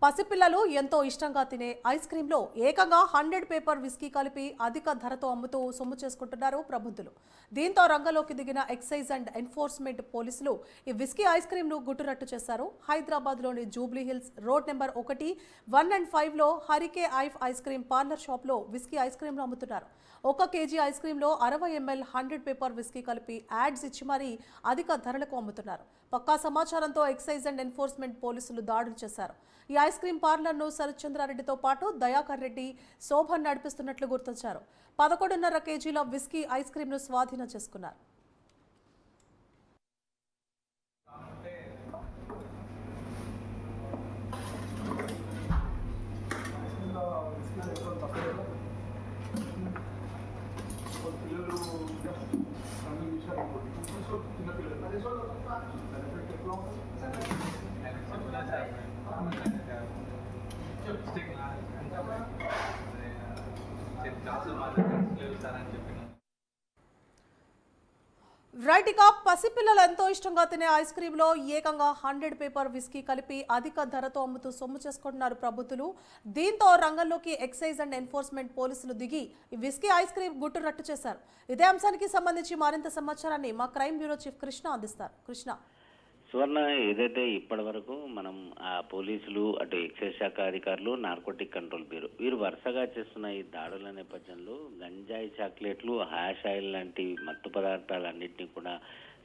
పసిపిల్లలు ఎంతో ఇష్టంగా తినే ఐస్ క్రీంలో ఏకంగా 100 పేపర్ విస్కీ కలిపి అధిక ధరతో అమ్ముతూ సొమ్ము చేసుకుంటున్నారు ప్రబుద్ధులు. దీంతో రంగంలోకి దిగిన ఎక్సైజ్ అండ్ ఎన్ఫోర్స్మెంట్ పోలీసులు ఈ విస్కీ ఐస్ క్రీంను గుట్టురట్టు చేశారు. హైదరాబాద్లోని Jubilee Hills road number 1, 1 and 5లో హరికే ఐస్ క్రీం పార్లర్ షాప్లో విస్కీ ఐస్ క్రీంలు అమ్ముతున్నారు. 1 కేజీ ఐస్ క్రీంలో 60 ml 100 పేపర్ విస్కీ కలిపి యాడ్స్ ఇచ్చి మరీ అధిక ధరలకు అమ్ముతున్నారు. పక్కా సమాచారంతో ఎక్సైజ్ అండ్ ఎన్ఫోర్స్మెంట్ పోలీసులు దాడులు చేశారు. ఈ ఐస్ క్రీం పార్లర్ను శరత్చంద్రారెడ్డితో పాటు దయాకర్ రెడ్డి, శోభన్ నడిపిస్తున్నట్లు గుర్తించారు. 11.5 కేజీల విస్కీ ఐస్ క్రీంను స్వాధీనం చేసుకున్నారు. రైట్, ఇక పసిపిల్లలు ఎంతో ఇష్టంగా తినే ఐస్ క్రీంలో ఏకంగా 100 పేపర్ విస్కీ కలిపి అధిక ధరతో అమ్ముతూ సొమ్ము చేసుకుంటున్నారు ప్రబుద్ధులు. దీంతో రంగంలోకి ఎక్సైజ్ అండ్ ఎన్ఫోర్స్మెంట్ పోలీసులు దిగి ఈ విస్కీ ఐస్ క్రీం గుట్టు రట్టు చేశారు. ఇదే అంశానికి సంబంధించి మరింత సమాచారాన్ని మా క్రైమ్ బ్యూరో చీఫ్ కృష్ణ అందిస్తారు. కృష్ణ. సువర్ణ, ఏదైతే ఇప్పటి వరకు మనం పోలీసులు, అటు ఎక్సైజ్ శాఖ అధికారులు, నార్కోటిక్ కంట్రోల్ బ్యూరో వీరు వరుసగా చేస్తున్న ఈ దాడుల నేపథ్యంలో గంజాయి చాక్లెట్లు, హ్యాష్ ఆయిల్ లాంటి మత్తు పదార్థాలన్నింటినీ కూడా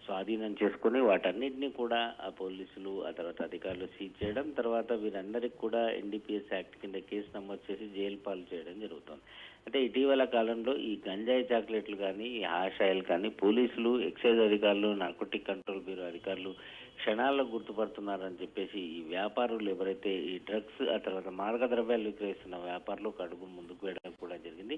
స్వాధీనం చేసుకుని వాటన్నిటినీ కూడా పోలీసులు, ఆ తర్వాత అధికారులు సీజ్ చేయడం, తర్వాత వీరందరికీ కూడా ఎన్డీపీఎస్ యాక్ట్ కింద కేసు నమోదు చేసి జైలు పాలు చేయడం జరుగుతుంది. అంటే ఇటీవల కాలంలో ఈ గంజాయి చాక్లెట్లు కానీ, ఈ హ్యాష్ ఆయిల్ కానీ పోలీసులు, ఎక్సైజ్ అధికారులు, నార్కోటిక్ కంట్రోల్ బ్యూరో అధికారులు క్షణాల్లో గుర్తుపడుతున్నారని చెప్పేసి ఈ వ్యాపారులు ఎవరైతే ఈ డ్రగ్స్, ఆ తర్వాత మాదక ద్రవ్యాలు విక్రయిస్తున్న వ్యాపారులకు అడుగు ముందుకు వేయడం కూడా జరిగింది.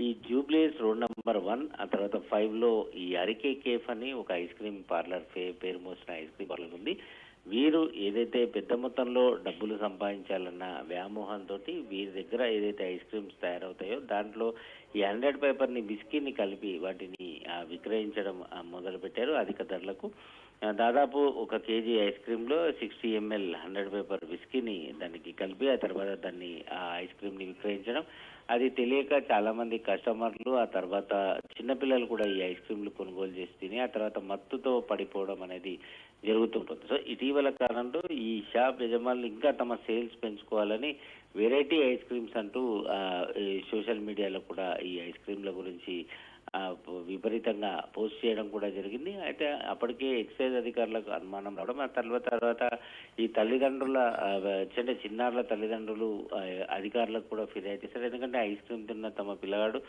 ఈ జూబ్లీస్ రోడ్ నెంబర్ 1, ఆ తర్వాత 5లో ఈ హరికే కేఫ్ అని ఒక ఐస్ క్రీమ్ పార్లర్ పేరు మోసిన ఐస్ క్రీమ్ పార్లర్ ఉంది. వీరు ఏదైతే పెద్ద మొత్తంలో డబ్బులు సంపాదించాలన్న వ్యామోహంతో వీరి దగ్గర ఏదైతే ఐస్ క్రీమ్స్ తయారవుతాయో దాంట్లో ఈ 100 పేపర్ని విస్కీని కలిపి వాటిని విక్రయించడం మొదలుపెట్టారు అధిక ధరలకు. దాదాపు 1 కేజీ ఐస్ క్రీమ్లో 60 ml 100 పేపర్ విస్కీని దానికి కలిపి ఆ తర్వాత దాన్ని ఆ ఐస్ క్రీమ్ని విక్రయించడం, అది తెలియక చాలా మంది కస్టమర్లు, ఆ తర్వాత చిన్నపిల్లలు కూడా ఈ ఐస్ క్రీమ్లు కొనుగోలు చేసి తిని ఆ తర్వాత మత్తుతో పడిపోవడం అనేది జరుగుతుంటుంది. సో ఇటీవల కాలంలో ఈ షాప్ యజమానులు ఇంకా తమ సేల్స్ పెంచుకోవాలని వెరైటీ ఐస్ క్రీమ్స్ అంటూ సోషల్ మీడియాలో కూడా ఈ ఐస్ క్రీమ్ల గురించి విపరీతంగా పోస్ట్ చేయడం కూడా జరిగింది. అయితే అప్పటికే ఎక్సైజ్ అధికారులకు అనుమానం రావడం, ఆ తర్వాత ఈ తల్లిదండ్రుల చిన్నారుల తల్లిదండ్రులు అధికారులకు కూడా ఫిర్యాదు చేశారు. ఎందుకంటే ఐస్ క్రీమ్ తిన్న తమ పిల్లగాడు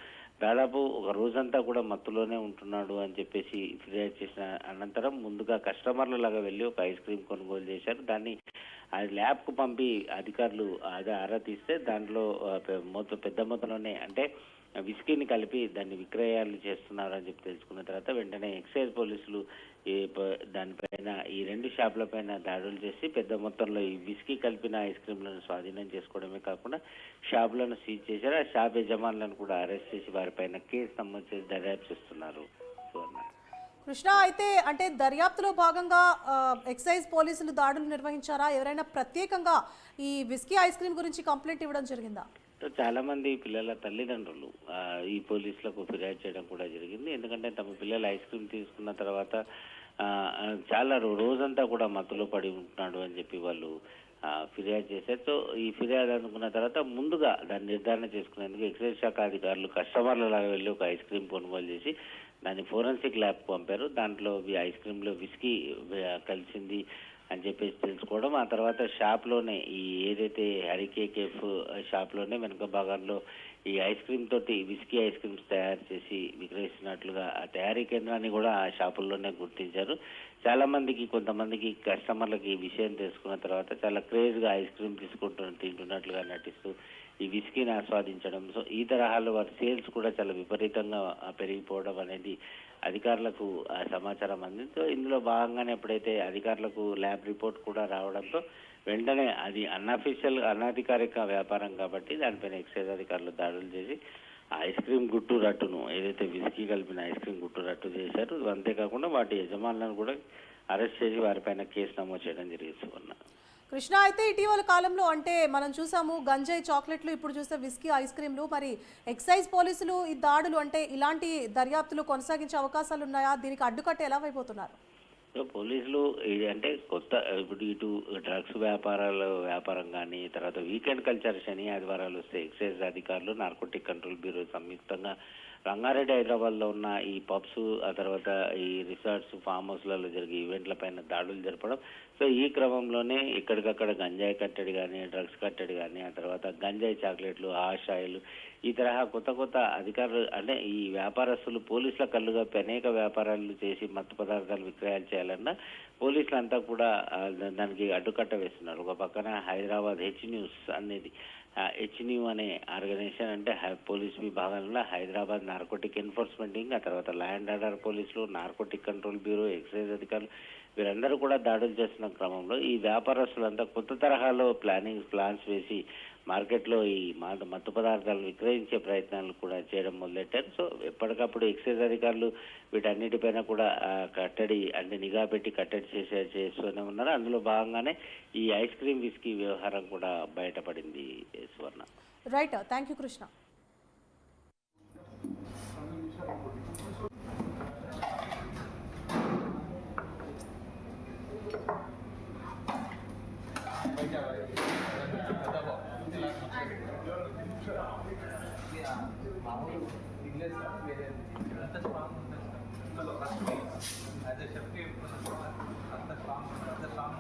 దాదాపు ఒక రోజంతా కూడా మత్తులోనే ఉంటున్నాడు అని చెప్పేసి ఫిర్యాదు చేసిన అనంతరం ముందుగా కస్టమర్ల లాగా వెళ్ళి ఒక ఐస్ క్రీమ్ కొనుగోలు చేశారు. దాన్ని అది ల్యాబ్కు పంపి అధికారులు అదే ఆరా తీస్తే దాంట్లో పెద్ద మొత్తంలోనే అంటే విస్కీని కలిపి దాన్ని విక్రయాలు చేస్తున్నారని చెప్పి తెలుసుకున్న తర్వాత వెంటనే ఎక్సైజ్ పోలీసులు దానిపైన ఈ 2 షాపులపైన దాడులు చేసి పెద్ద మొత్తంలో ఈ విస్కీ కలిపిన ఐస్ క్రీమ్లను స్వాధీనం చేసుకోవడమే కాకుండా షాపులను సీజ్ చేశారు. ఆ షాప్ యజమానులను కూడా అరెస్ట్ చేసి వారిపైన కేసు నమోదు చేసి దర్యాప్తు చేస్తున్నారు. కృష్ణ, అయితే అంటే దర్యాప్తులో భాగంగా ఎక్సైజ్ పోలీసులు దాడులు నిర్వహించారా? ఎవరైనా ప్రత్యేకంగా ఈ విస్కీ ఐస్ క్రీమ్ గురించి కంప్లైంట్ ఇవ్వడం జరిగిందా? చాలా మంది పిల్లల తల్లిదండ్రులు ఈ పోలీసులకు ఫిర్యాదు చేయడం కూడా జరిగింది. ఎందుకంటే తమ పిల్లలు ఐస్ క్రీమ్ తీసుకున్న తర్వాత చాలా రోజంతా కూడా మత్తులో పడి ఉంటున్నాడు అని చెప్పి వాళ్ళు ఫిర్యాదు చేశారు. సో ఈ ఫిర్యాదు అనుకున్న తర్వాత ముందుగా దాన్ని నిర్ధారణ చేసుకునేందుకు ఎక్సైజ్ శాఖ అధికారులు కస్టమర్ల లాగా వెళ్ళి ఒక ఐస్ క్రీమ్ కొనుగోలు చేసి దాన్ని ఫోరెన్సిక్ ల్యాబ్కి పంపారు. దాంట్లో ఐస్ క్రీమ్లో విస్కీ కలిసింది అని చెప్పేసి తెలుసుకోవడం, ఆ తర్వాత షాప్లోనే ఈ ఏదైతే హరికే కేఫ్ షాప్లోనే వెనుక భాగంలో ఈ ఐస్ క్రీమ్ తోటి విస్కీ ఐస్ క్రీమ్స్ తయారు చేసి విక్రయిస్తున్నట్లుగా ఆ తయారీ కేంద్రాన్ని కూడా ఆ షాపుల్లోనే గుర్తించారు. చాలా మందికి, కొంతమందికి కస్టమర్లకి ఈ విషయం తెలుసుకున్న తర్వాత చాలా క్రేజ్గా ఐస్ క్రీమ్ తింటున్నట్లుగా నటిస్తూ ఈ విస్కీని ఆస్వాదించడం, సో ఈ తరహాలో వారి సేల్స్ కూడా చాలా విపరీతంగా పెరిగిపోవడం అనేది అధికారులకు సమాచారం అందిందో ఇందులో భాగంగానే ఎప్పుడైతే అధికారులకు ల్యాబ్ రిపోర్ట్ కూడా రావడంతో వెంటనే అది అనధికారిక వ్యాపారం కాబట్టి దానిపైన ఎక్సైజ్ అధికారులు దాడులు చేసి ఐస్ క్రీమ్ గుట్టు రట్టును ఏదైతే విస్కీ కలిపిన ఐస్ క్రీమ్ గుట్టు రట్టు చేశారు. అంతేకాకుండా వాటి యజమానులను కూడా అరెస్ట్ చేసి వారిపైన కేసు నమోదు చేయడం జరిగింది. కృష్ణ అయితే ఇటీవల కాలంలో అంటే మనం చూసాము గంజాయి చాక్లెట్లు, ఇప్పుడు చూస్తే విస్కీ ఐస్ క్రీమ్లు. మరి ఎక్సైజ్ పోలీసులు ఈ దాడులు అంటే ఇలాంటి దర్యాప్తులు కొనసాగించే అవకాశాలు ఉన్నాయా? దీనికి అడ్డుకట్ట ఎలా వైపోతున్నారు? సో పోలీసులు ఇది అంటే కొత్త ఇప్పుడు ఇటు డ్రగ్స్ వ్యాపారం కానీ, తర్వాత వీకెండ్ కల్చర్ శని ఆదివారాలు వస్తే ఎక్సైజ్ అధికారులు, నార్కోటిక్ కంట్రోల్ బ్యూరో సంయుక్తంగా రంగారెడ్డి హైదరాబాద్లో ఉన్న ఈ పబ్స్, ఆ తర్వాత ఈ రిసార్ట్స్, ఫామ్ హౌస్లలో జరిగే ఈవెంట్ల పైన దాడులు జరపడం. సో ఈ క్రమంలోనే ఎక్కడికక్కడ గంజాయి కట్టడి కానీ, డ్రగ్స్ కట్టడి కానీ, ఆ తర్వాత గంజాయి చాక్లెట్లు, ఆషాయిలు, ఈ తరహా కొత్త అధికారులు అంటే ఈ వ్యాపారస్తులు పోలీసుల కళ్ళు కప్పి అనేక వ్యాపారాలు చేసి మత్తు పదార్థాలు విక్రయాలు చేయాలన్నా పోలీసులంతా కూడా దానికి అడ్డుకట్ట వేస్తున్నారు. ఒక పక్కన హైదరాబాద్ హెచ్ న్యూస్ అనేది హెచ్న్యూ అనే ఆర్గనైజేషన్ అంటే పోలీస్ విభాగంలో హైదరాబాద్ నార్కోటిక్ ఎన్ఫోర్స్మెంట్ వింగ్, ఆ తర్వాత లా అండ్ ఆర్డర్ పోలీసులు, నార్కోటిక్ కంట్రోల్ బ్యూరో, ఎక్సైజ్ అధికారులు వీరందరూ కూడా దాడులు చేస్తున్న క్రమంలో ఈ వ్యాపారస్తులంతా కొత్త తరహాలో ప్లాన్స్ వేసి మార్కెట్లో ఈ మత్తు పదార్థాలు విక్రయించే ప్రయత్నాలు కూడా చేయడం మొదలెట్టారు. సో ఎప్పటికప్పుడు ఎక్సైజ్ అధికారులు వీటన్నిటిపైన కూడా కట్టడి అంటే నిఘా పెట్టి కట్టడి చేస్తూనే ఉన్నారు. అందులో భాగంగానే ఈ ఐస్ క్రీమ్ విస్కీ వ్యవహారం కూడా బయటపడింది. Suvarna. Right, thank you Krishna. మామూలు ఇంగ్లీష్ వేరే అంత స్ట్రాంగ్ ఉంటుంది సార్. యాజ్ ఎ షెఫ్కి అంత స్ట్రాంగ్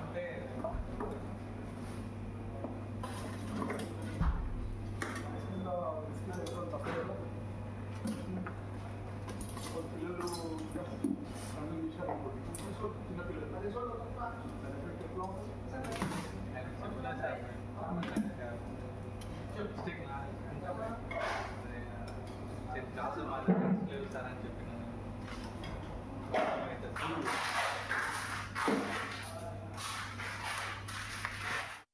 ఉంటే క్లాసులు మాట్లాడారు సార్ అని చెప్పి